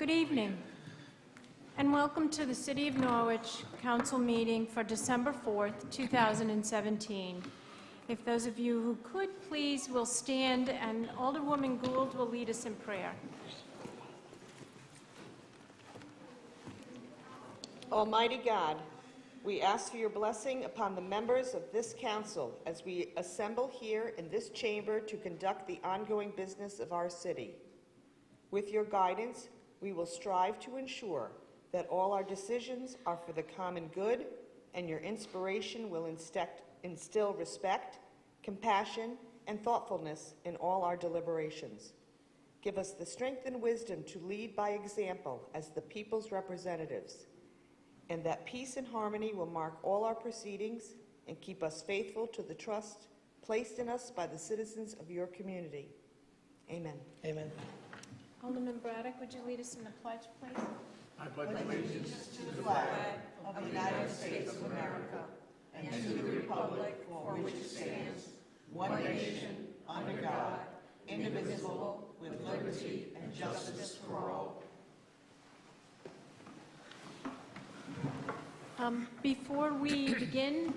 Good evening, and welcome to the City of Norwich Council meeting for December 4th, 2017. If those of you who could, please will stand, and Alderwoman Gould will lead us in prayer. Almighty God, we ask for your blessing upon the members of this council as we assemble here in this chamber to conduct the ongoing business of our city. With your guidance, we will strive to ensure that all our decisions are for the common good, and your inspiration will instill respect, compassion, and thoughtfulness in all our deliberations. Give us the strength and wisdom to lead by example as the people's representatives, and that peace and harmony will mark all our proceedings and keep us faithful to the trust placed in us by the citizens of your community. Amen. Amen. Alderman Braddock, would you lead us in the pledge, please? I pledge allegiance to the flag of the United States of America and to the republic for which it stands, one nation, under God, indivisible, with liberty and justice for all. Before we begin,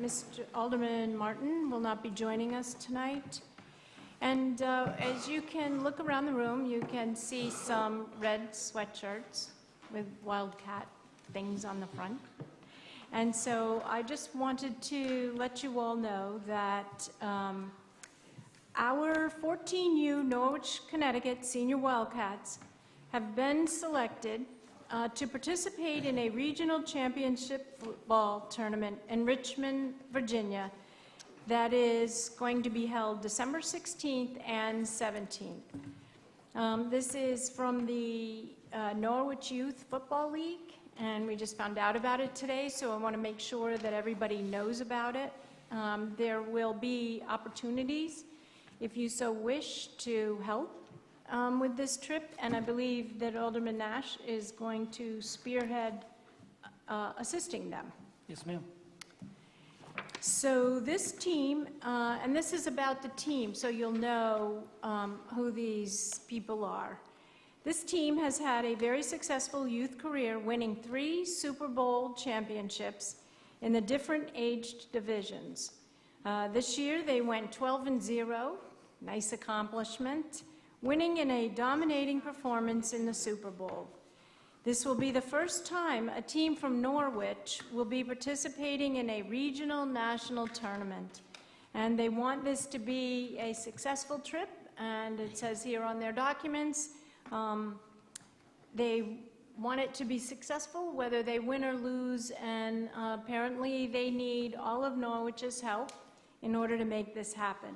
Mr. Alderman Martin will not be joining us tonight. And as you can look around the room, you can see some red sweatshirts with Wildcat things on the front. And so I just wanted to let you all know that our 14U Norwich, Connecticut Senior Wildcats have been selected to participate in a regional championship football tournament in Richmond, Virginia, that is going to be held December 16th and 17th. This is from the Norwich Youth Football League, and we just found out about it today, so I want to make sure that everybody knows about it. There will be opportunities, if you so wish, to help with this trip, and I believe that Alderman Nash is going to spearhead assisting them. Yes, ma'am. So this team, and this is about the team, so you'll know who these people are. This team has had a very successful youth career, winning 3 Super Bowl championships in the different aged divisions. This year they went 12-0, nice accomplishment, winning in a dominating performance in the Super Bowl. This will be the first time a team from Norwich will be participating in a regional national tournament. And they want this to be a successful trip, and it says here on their documents, they want it to be successful whether they win or lose, and apparently they need all of Norwich's help in order to make this happen.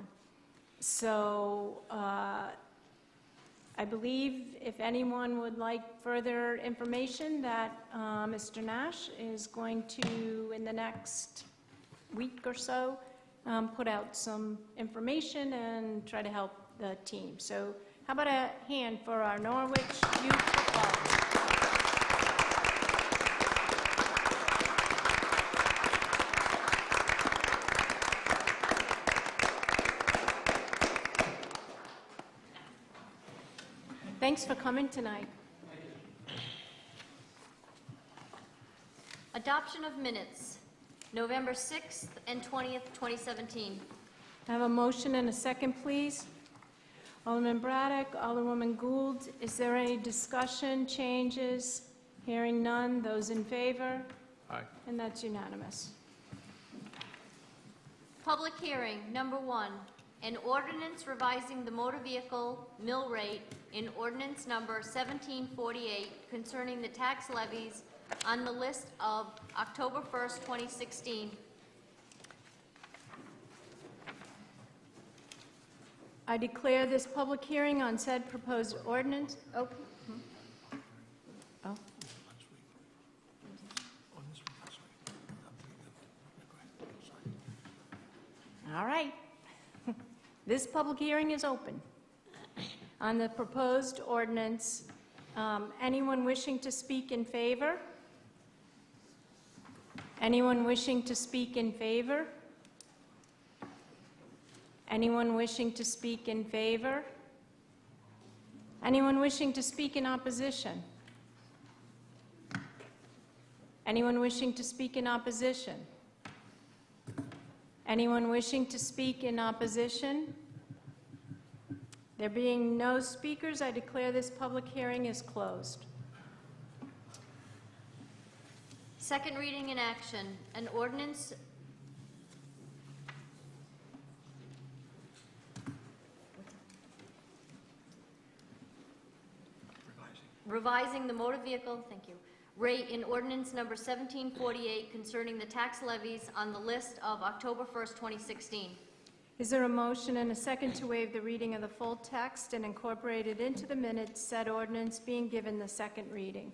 So I believe if anyone would like further information, that Mr. Nash is going to, in the next week or so, put out some information and try to help the team. So how about a hand for our Norwich Youth Football Team? Thanks for coming tonight. Adoption of minutes, November 6th and 20th, 2017. I have a motion and a second, please. Alderman Braddock, Alderwoman Gould, is there any discussion, changes? Hearing none, those in favor? Aye. And that's unanimous. Public hearing, number 1, an ordinance revising the motor vehicle mill rate in ordinance number 1748 concerning the tax levies on the list of October 1st, 2016. I declare this public hearing on said proposed ordinance open. Oh. All right. This public hearing is open on the proposed ordinance. Anyone wishing to speak in favor? Anyone wishing to speak in favor? Anyone wishing to speak in favor? Anyone wishing to speak in opposition? Anyone wishing to speak in opposition? Anyone wishing to speak in opposition? There being no speakers, I declare this public hearing is closed. Second reading in action, an ordinance revising the motor vehicle, rate in ordinance number 1748 concerning the tax levies on the list of October 1st, 2016. Is there a motion and a second to waive the reading of the full text and incorporate it into the minutes, said ordinance being given the second reading?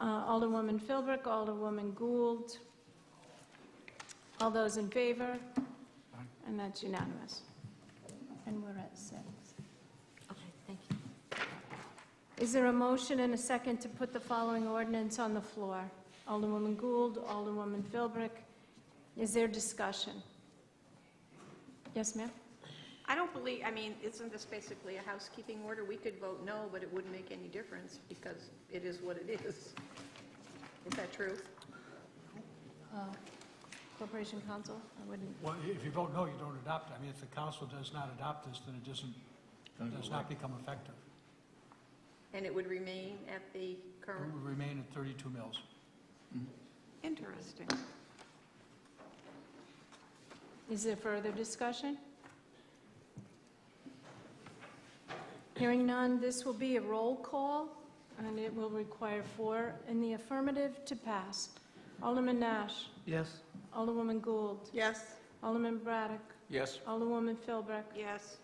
Alderwoman Philbrick, Alderwoman Gould. All those in favor? And that's unanimous. And we're at 6. Okay, thank you. Is there a motion and a second to put the following ordinance on the floor? Alderwoman Gould, Alderwoman Philbrick. Is there discussion? Yes, ma'am? I don't believe, I mean, isn't this basically a housekeeping order? We could vote no, but it wouldn't make any difference because it is what it is. Is that true? Corporation Counsel? I wouldn't. Well, if you vote no, you don't adopt it. I mean, if the council does not adopt this, then it does not become effective. And it would remain at the It current? will remain at 32 mills. Interesting. Is there further discussion? Hearing none, this will be a roll call, and it will require 4 in the affirmative to pass. Alderman Nash. Yes. Alderwoman Gould. Yes. Alderman Braddock. Yes. Alderwoman Philbrick. Yes.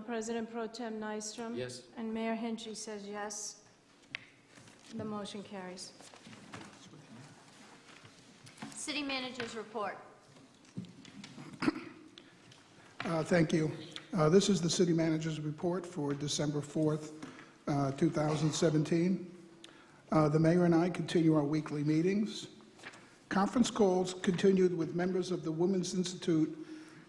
President Pro Tem Nystrom. Yes. And Mayor Henchy says yes. The motion carries. City Manager's report. Thank you. This is the city manager's report for December 4th, 2017. The mayor and I continue our weekly meetings. Conference calls continued with members of the Women's Institute,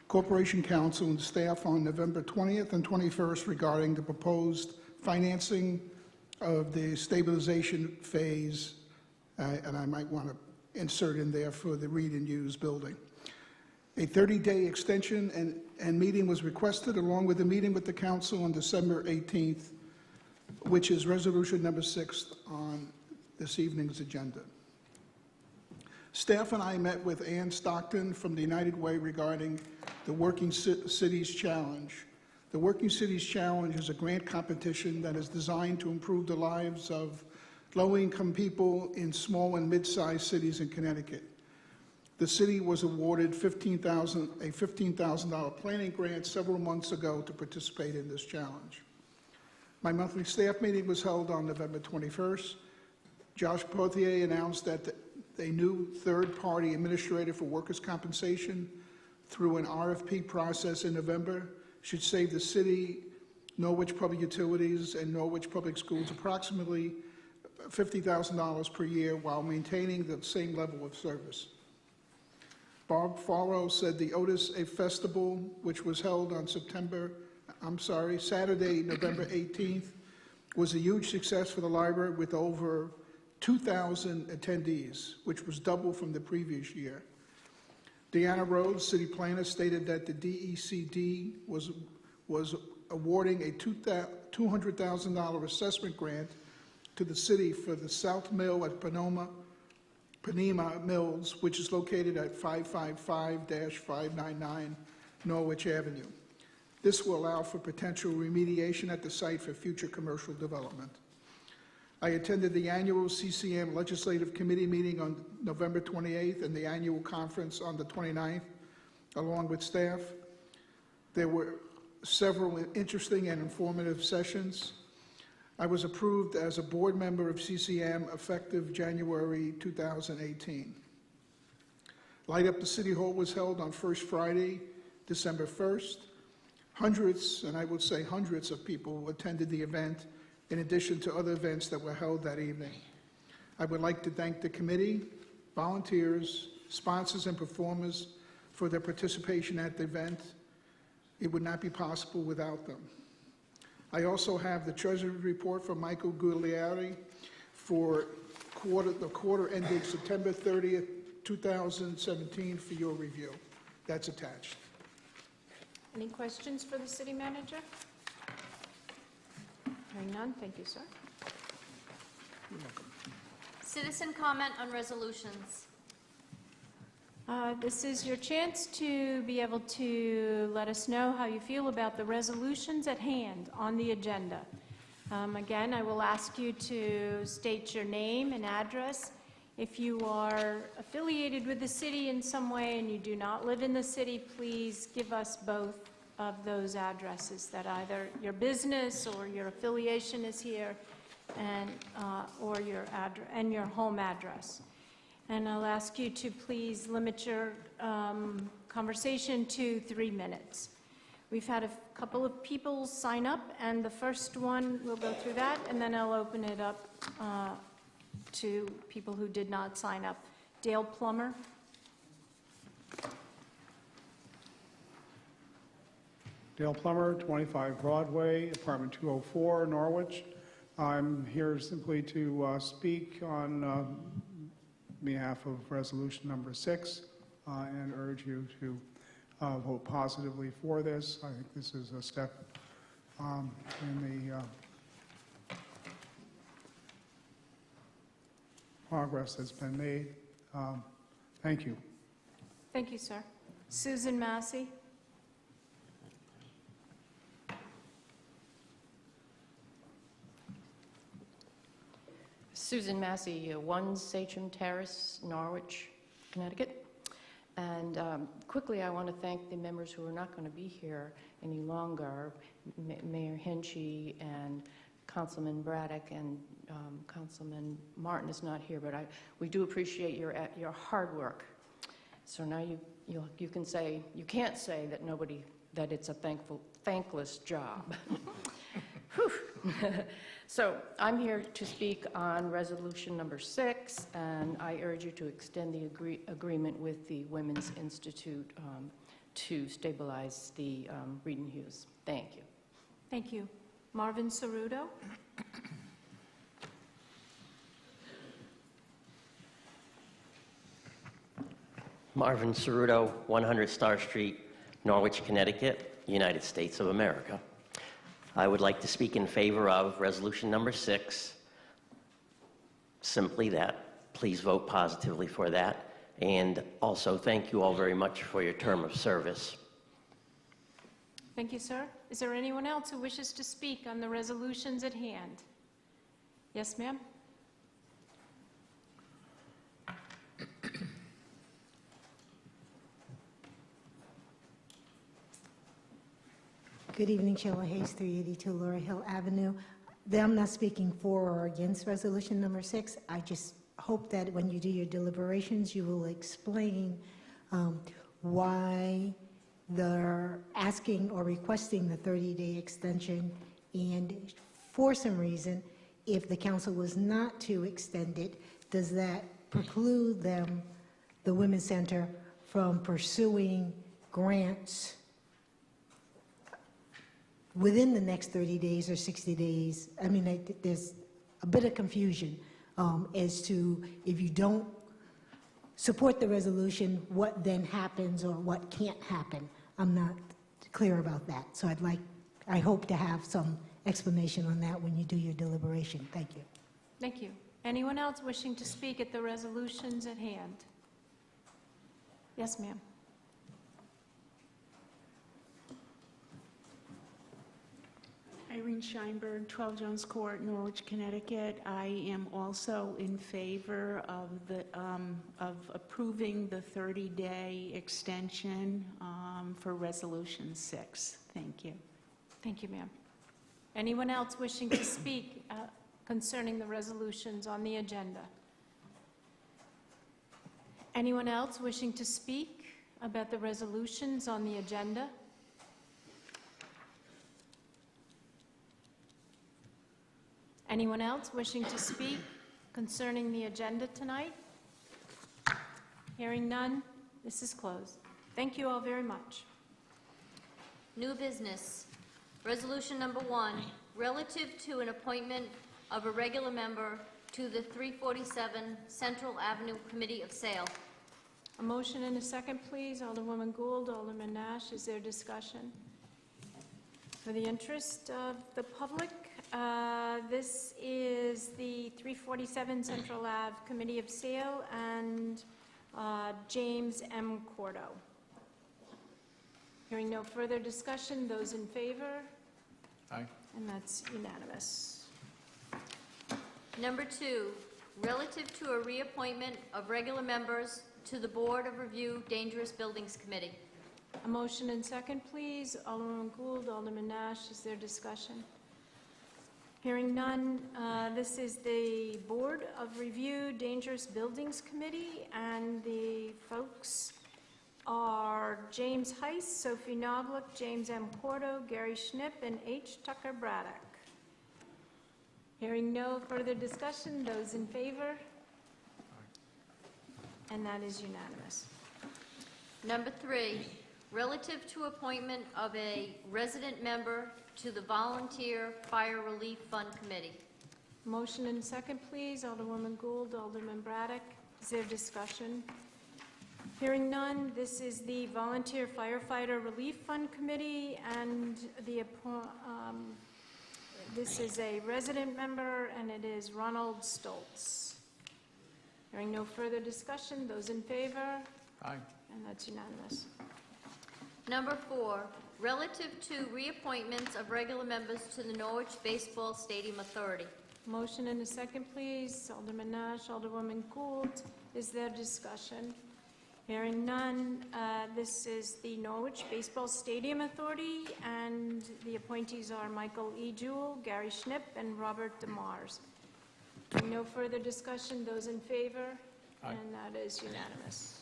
Corporation Council, and staff on November 20th and 21st regarding the proposed financing of the stabilization phase, and I might want to insert in there for the Read and Use building. A 30-day extension and meeting was requested, along with a meeting with the council on December 18th, which is resolution number 6 on this evening's agenda. Staff and I met with Ann Stockton from the United Way regarding the Working Cities Challenge. The Working Cities Challenge is a grant competition that is designed to improve the lives of low-income people in small and mid-sized cities in Connecticut. The city was awarded a $15,000 planning grant several months ago to participate in this challenge. My monthly staff meeting was held on November 21st. Josh Pothier announced that a new third-party administrator for workers' compensation through an RFP process in November should save the city, Norwich Public Utilities, and Norwich Public Schools approximately $50,000 per year while maintaining the same level of service. Bob Farrow said the Otis A Festival, which was held on Saturday, November 18th, was a huge success for the library with over 2,000 attendees, which was double from the previous year. Deanna Rhodes, city planner, stated that the DECD was awarding a $200,000 assessment grant to the city for the South Mill at Panema Mills, which is located at 555-599 Norwich Avenue. This will allow for potential remediation at the site for future commercial development. I attended the annual CCM Legislative Committee meeting on November 28th and the annual conference on the 29th, along with staff. There were several interesting and informative sessions. I was approved as a board member of CCM effective January 2018. Light Up the City Hall was held on First Friday, December 1st. Hundreds, and I would say hundreds of people attended the event, in addition to other events that were held that evening. I would like to thank the committee, volunteers, sponsors, and performers for their participation at the event. It would not be possible without them. I also have the Treasury report from Michael Guglielmi for the quarter ending September 30th, 2017 for your review. That's attached. Any questions for the city manager? Hearing none, thank you, sir. You're welcome. Citizen comment on resolutions. This is your chance to be able to let us know how you feel about the resolutions at hand on the agenda. Again, I will ask you to state your name and address. If you are affiliated with the city in some way and you do not live in the city, please give us both of those addresses, that either your business or your affiliation is here, and or your home address. And I'll ask you to please limit your conversation to 3 minutes. We've had a couple of people sign up, and the first one, we'll go through that, and then I'll open it up to people who did not sign up. Dale Plummer. Dale Plummer, 25 Broadway, apartment 204, Norwich. I'm here simply to speak on behalf of resolution number 6 and urge you to vote positively for this. I think this is a step in the progress that's been made. Thank you. Thank you, sir. Susan Massey. Susan Massey, 1 Sachem Terrace, Norwich, Connecticut. And quickly, I want to thank the members who are not going to be here any longer, Mayor Henchy and Councilman Braddock, and Councilman Martin is not here, but we do appreciate your hard work. So now you can say, you can't say that it's a thankless job. So I'm here to speak on resolution number 6, and I urge you to extend the agreement with the Women's Institute to stabilize the Reed & Hughes. Thank you. Thank you. Marvin Ceruto. Marvin Ceruto, 100 Star Street, Norwich, Connecticut, United States of America. I would like to speak in favor of resolution number 6. Simply that. Please vote positively for that. And also, thank you all very much for your term of service. Thank you, sir. Is there anyone else who wishes to speak on the resolutions at hand? Yes, ma'am? Good evening, Sheila Hayes, 382 Laurel Hill Avenue. I'm not speaking for or against resolution number 6. I just hope that when you do your deliberations, you will explain why they're asking or requesting the 30-day extension, and for some reason, if the council was not to extend it, does that preclude them, the Women's Center, from pursuing grants within the next 30 days or 60 days? I mean, there's a bit of confusion as to, if you don't support the resolution, what then happens or what can't happen. I'm not clear about that. So I hope to have some explanation on that when you do your deliberation. Thank you. Thank you. Anyone else wishing to speak at the resolutions at hand? Yes, ma'am. Irene Scheinberg, 12 Jones Court, Norwich, Connecticut. I am also in favor of approving the 30-day extension for Resolution 6. Thank you. Thank you, ma'am. Anyone else wishing to speak concerning the resolutions on the agenda? Anyone else wishing to speak about the resolutions on the agenda? Anyone else wishing to speak concerning the agenda tonight? Hearing none, this is closed. Thank you all very much. New business. Resolution number 1, relative to an appointment of a regular member to the 347 Central Avenue Committee of Sale. A motion and a second, please. Alderwoman Gould, Alderman Nash, is there discussion? For the interest of the public, this is the 347 Central Ave Committee of Sale and James M. Cordo. Hearing no further discussion, those in favor? Aye. And that's unanimous. Number 2, relative to a reappointment of regular members to the Board of Review Dangerous Buildings Committee. A motion and second, please. Alderman Gould, Alderman Nash, is there discussion? Hearing none, this is the Board of Review Dangerous Buildings Committee, and the folks are James Heiss, Sophie Knobloch, James M. Cordo, Gary Schnipp, and H. Tucker Braddock. Hearing no further discussion, those in favor? And that is unanimous. Number 3, relative to appointment of a resident member to the Volunteer Fire Relief Fund Committee. Motion and second, please. Alderwoman Gould, Alderman Braddock. Is there discussion? Hearing none, this is the Volunteer Firefighter Relief Fund Committee, and this is a resident member, and it is Ronald Stoltz. Hearing no further discussion, those in favor? Aye. And that's unanimous. Number 4, relative to reappointments of regular members to the Norwich Baseball Stadium Authority. Motion and a second, please. Alderman Nash, Alderwoman Gould. Is there discussion? Hearing none, this is the Norwich Baseball Stadium Authority, and the appointees are Michael E. Jewell, Gary Schnipp, and Robert DeMars. No further discussion. Those in favor? Aye. And that is unanimous.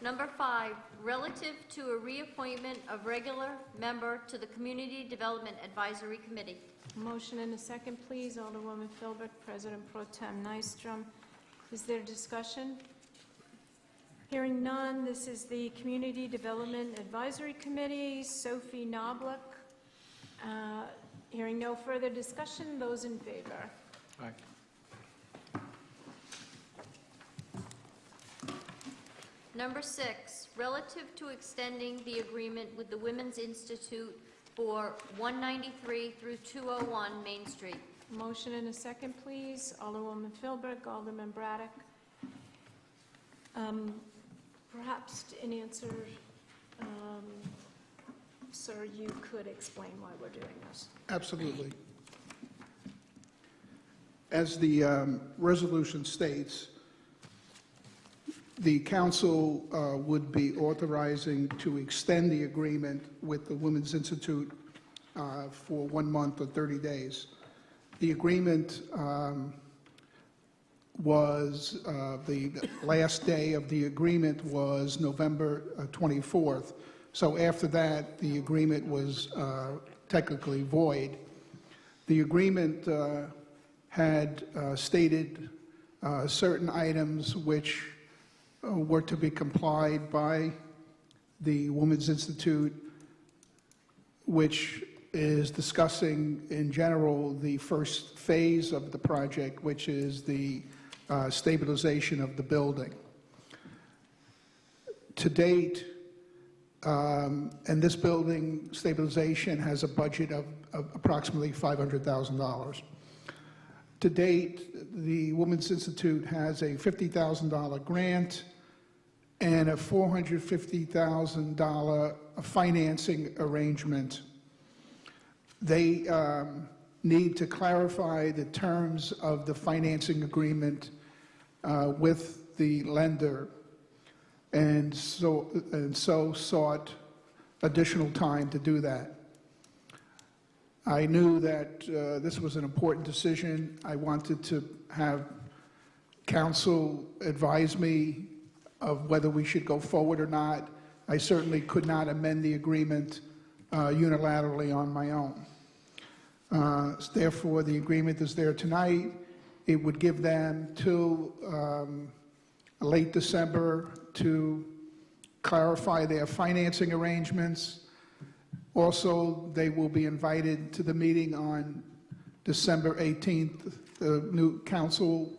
Number 5, relative to a reappointment of regular member to the Community Development Advisory Committee. Motion and a second, please. Alderwoman Philbrick, President Pro Tem Nystrom. Is there discussion? Hearing none, this is the Community Development Advisory Committee, Sophie Knobloch. Hearing no further discussion, those in favor? Aye. Number 6, relative to extending the agreement with the Women's Institute for 193 through 201 Main Street. Motion and a second, please. Alderwoman Philbrick, Alderman Braddock. Perhaps in answer, sir, you could explain why we're doing this. Absolutely. As the resolution states, the council would be authorizing to extend the agreement with the Women's Institute for 1 month or 30 days. The agreement was, the last day of the agreement was November 24th. So after that, the agreement was technically void. The agreement had stated certain items which were to be complied by the Women's Institute, which is discussing in general the first phase of the project, which is the stabilization of the building. To date, and this building stabilization has a budget of approximately $500,000. To date, the Women's Institute has a $50,000 grant and a $450,000 financing arrangement. They need to clarify the terms of the financing agreement with the lender, and so sought additional time to do that. I knew that this was an important decision. I wanted to have council advise me of whether we should go forward or not. I certainly could not amend the agreement unilaterally on my own. Therefore, the agreement is there tonight. It would give them till late December to clarify their financing arrangements. Also, they will be invited to the meeting on December 18th. The new council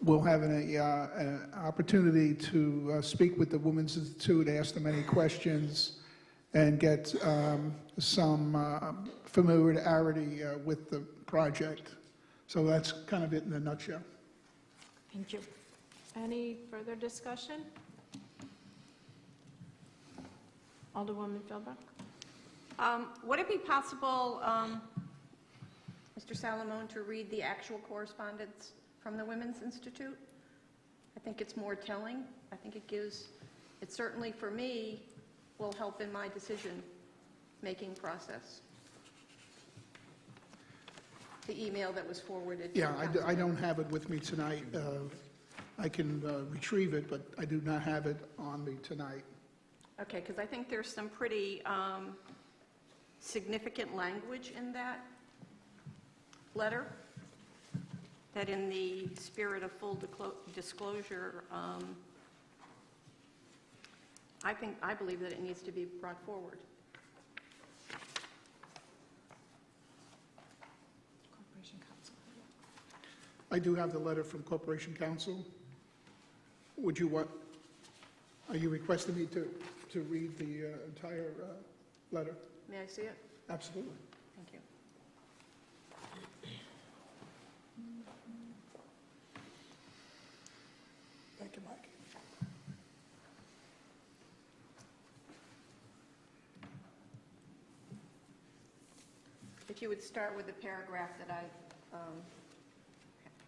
will have an opportunity to speak with the Women's Institute, ask them any questions, and get some familiarity with the project. So that's kind of it in a nutshell. Thank you. Any further discussion? Alderwoman Philbrook? Would it be possible, Mr. Salamone, to read the actual correspondence from the Women's Institute? I think it's more telling. I think it certainly for me, will help in my decision-making process. The email that was forwarded to Yeah, the I don't have it with me tonight. I can retrieve it, but I do not have it on me tonight. Okay, because I think there's some pretty significant language in that letter that, in the spirit of full disclosure, I believe that it needs to be brought forward. Corporation Counsel. I do have the letter from Corporation Counsel. Would you want, are you requesting me to read the entire letter? May I see it? Absolutely. Thank you. Thank you, Mike. If you would start with the paragraph that I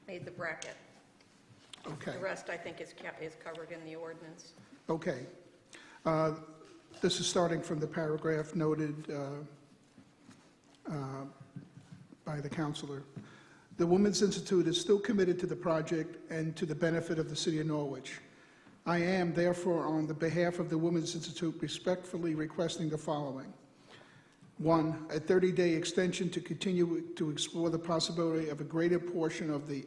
made the bracket. Okay. The rest, I think, is covered in the ordinance. Okay. This is starting from the paragraph noted by the counselor. The Women's Institute is still committed to the project and to the benefit of the city of Norwich. I am, therefore, on the behalf of the Women's Institute, respectfully requesting the following. 1, a 30-day extension to continue to explore the possibility of a greater portion of the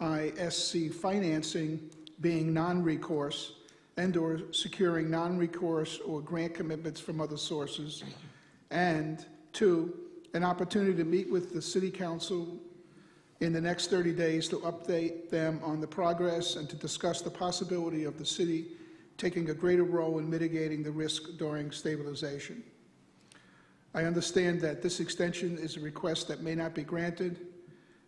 LISC financing being non-recourse and/or securing non-recourse or grant commitments from other sources. And 2, an opportunity to meet with the City Council in the next 30 days to update them on the progress and to discuss the possibility of the city taking a greater role in mitigating the risk during stabilization. I understand that this extension is a request that may not be granted.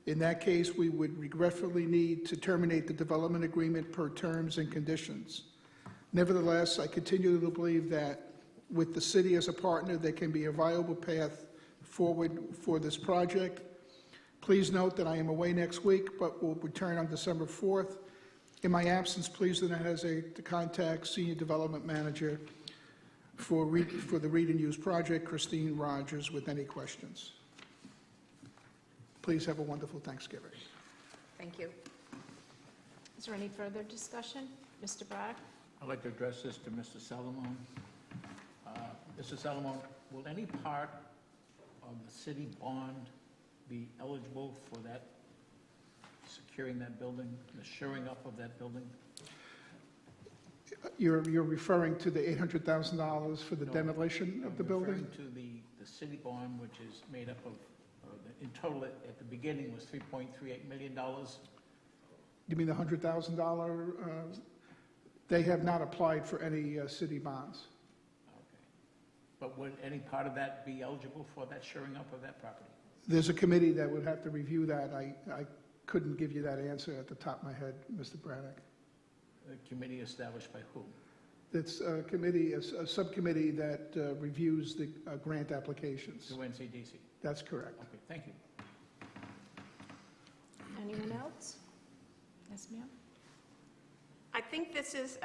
In that case, we would regretfully need to terminate the development agreement per terms and conditions. Nevertheless, I continue to believe that with the city as a partner, there can be a viable path forward for this project. Please note that I am away next week, but will return on December 4th. In my absence, please do not hesitate to contact Senior Development Manager for the Read and Use project, Christine Rogers, with any questions. Please have a wonderful Thanksgiving. Thank you. Is there any further discussion? Mr. Braddock? I'd like to address this to Mr. Salamone. Mr. Salamone, will any part of the city bond be eligible for that, securing that building, the shoring up of that building? You're referring to the $800,000 for the demolition of the building? I'm referring to the city bond, which is made up of, in total at the beginning was $3.38 million. You mean the $100,000? They have not applied for any city bonds. Okay. But would any part of that be eligible for that shoring up of that property? There's a committee that would have to review that. I couldn't give you that answer at the top of my head, Mr. Braddock. A committee established by whom? It's a committee, a subcommittee that reviews the grant applications. To NCDC? That's correct. Okay, thank you. Anyone else? Yes, ma'am. I think this is,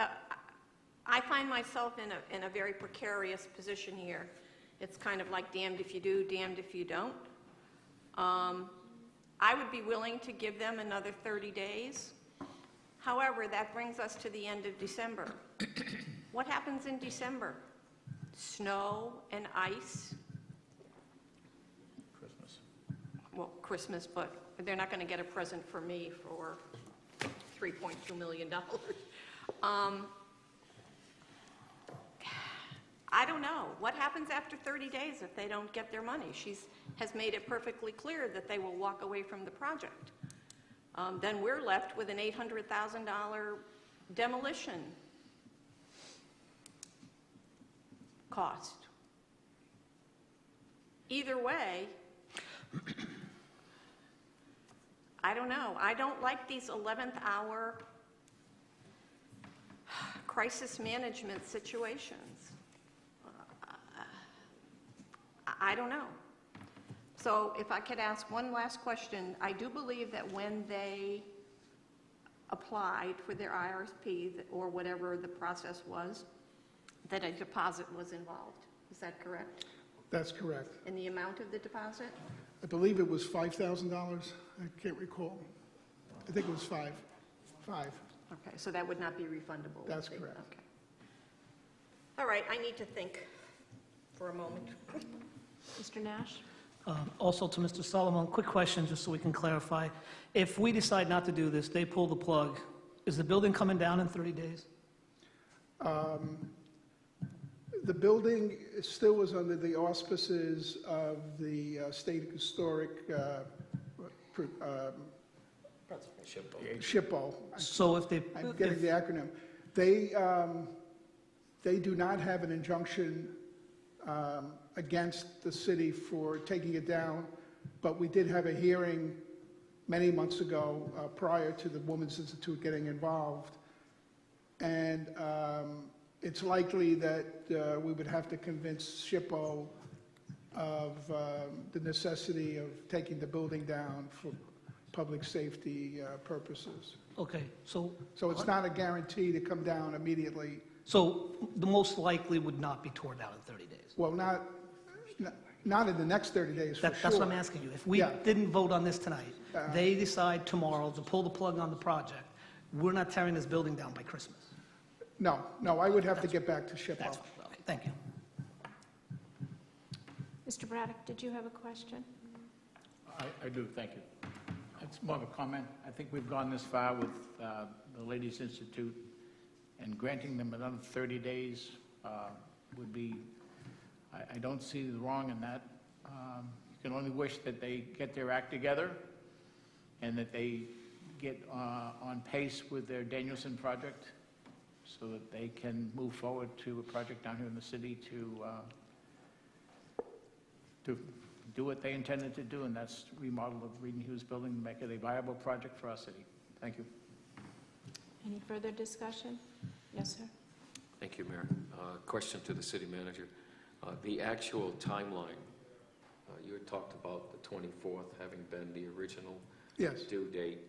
I find myself in a very precarious position here. It's kind of like damned if you do, damned if you don't. I would be willing to give them another 30 days. However, that brings us to the end of December. What happens in December? Snow and ice. Christmas. Well, Christmas, but they're not going to get a present for me for $3.2 million. I don't know. What happens after 30 days if they don't get their money? Has made it perfectly clear that they will walk away from the project. Then we're left with an $800,000 demolition cost. Either way, I don't know. I don't like these 11th hour crisis management situations. I don't know. So if I could ask one last question, I do believe that when they applied for their IRP or whatever the process was, that a deposit was involved. Is that correct? That's correct. And the amount of the deposit? I believe it was $5,000. I can't recall. I think it was five. Okay, so that would not be refundable? That's correct. Okay. All right, I need to think for a moment. Mr. Nash? Also to Mr. Solomon, quick question, just so we can clarify. If we decide not to do this, they pull the plug, is the building coming down in 30 days? The building still is under the auspices of the State Historic SHPO. So if they... I'm getting the acronym. They do not have an injunction against the city for taking it down, but we did have a hearing many months ago prior to the Women's Institute getting involved, and it's likely that we would have to convince SHPO of the necessity of taking the building down for public safety purposes. Okay, so... So it's not a guarantee to come down immediately. So the most likely would not be torn down in 30 days? Well, not in the next 30 days, for sure. That's what I'm asking you. If we Yeah. didn't vote on this tonight, they decide tomorrow to pull the plug on the project, we're not tearing this building down by Christmas? No, I would have to get back to SHPO. That's fine. Okay, thank you. Mr. Braddock, did you have a question? I do, thank you. It's more of a comment. I think we've gone this far with the Ladies Institute, and granting them another 30 days would be, I don't see the wrong in that. You can only wish that they get their act together and that they get on pace with their Danielson project so that they can move forward to a project down here in the city to do what they intended to do, and that's remodel of Reed and Hughes building and make it a viable project for our city. Thank you. Any further discussion? Yes, sir. Thank you, Mayor. Question to the city manager. The actual timeline, you had talked about the 24th having been the original Yes. due date.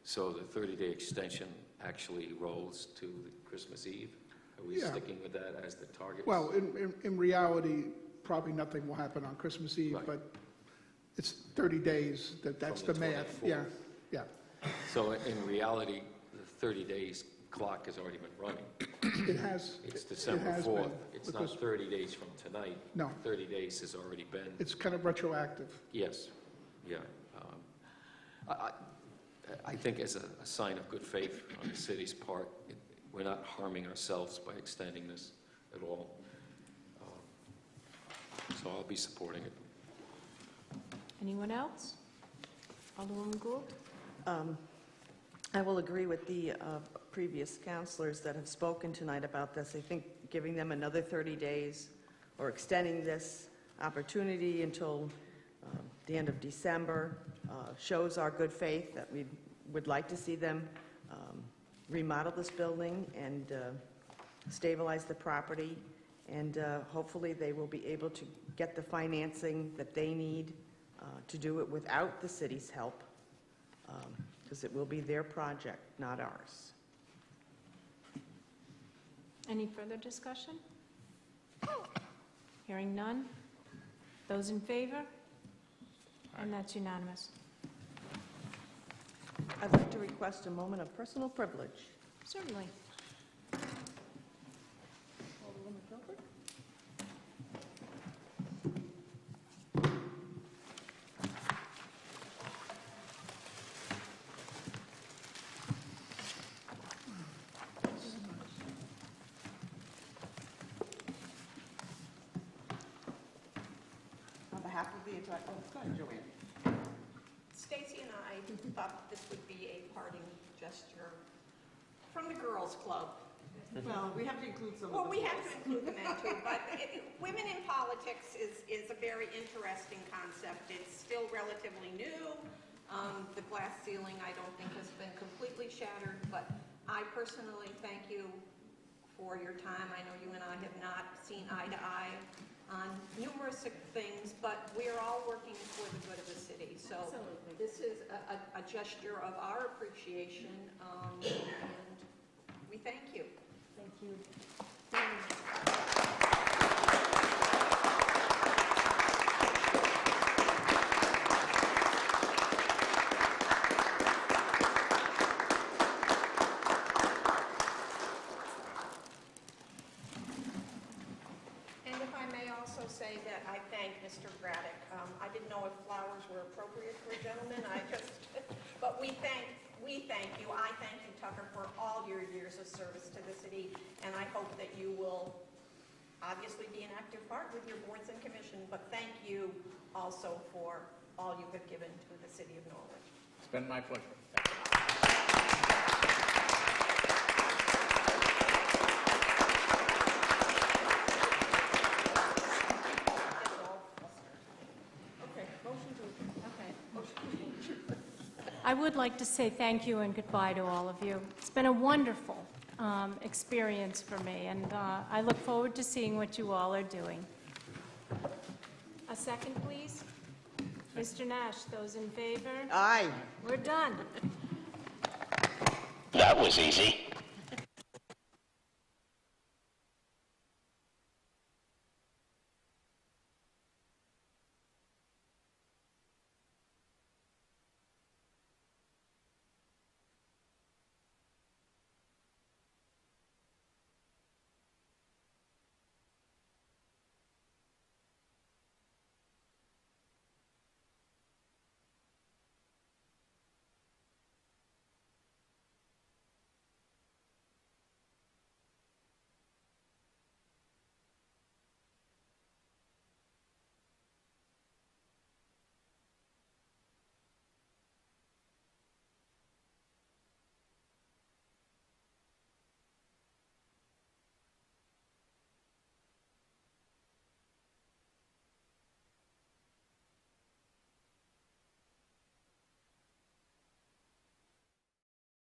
So the 30-day extension actually rolls to the Christmas Eve? Are we Yeah. sticking with that as the target? Well, in reality, probably nothing will happen on Christmas Eve, Right. but it's 30 days, that's From the the math. 24th. Yeah. So in reality, the 30 days clock has already been running. It has. It's it December has 4th. been, It's because not 30 days from tonight. No. 30 days has already been. It's kind of retroactive. Yes, yeah. I think as a sign of good faith on the city's part, we're not harming ourselves by extending this at all. So I'll be supporting it. Anyone else? Alderwoman Gould? I will agree with the previous counselors that have spoken tonight about this. I think giving them another 30 days or extending this opportunity until the end of December shows our good faith that we would like to see them remodel this building and stabilize the property, and hopefully they will be able to get the financing that they need to do it without the city's help, because it will be their project, not ours. Any further discussion? Hearing none. Those in favor? And that's unanimous. I'd like to request a moment of personal privilege. Certainly. Alderwoman Gilbert? behalf of the entire, oh, go ahead, Joanne. Stacy and I thought this would be a parting gesture from the girls' club. Well, we have to include some of the Well, we have boys. to include the men too, but women in politics is a very interesting concept. It's still relatively new. The glass ceiling, I don't think, has been completely shattered, but I personally thank you for your time. I know you and I have not seen eye to eye on numerous things, but we are all working for the good of the city. So this is a gesture of our appreciation, and we thank you. Thank you. And if I may also say that I thank Mr. Braddock. I didn't know if flowers were appropriate for a gentleman. But we thank you. I thank you, Tucker, for all your years of service to the city, and I hope that you will obviously be an active part with your boards and commission, but thank you also for all you have given to the city of Norwich. It's been my pleasure. I would like to say thank you and goodbye to all of you. It's been a wonderful experience for me, and I look forward to seeing what you all are doing. A second, please. Mr. Nash, those in favor? Aye. We're done. That was easy.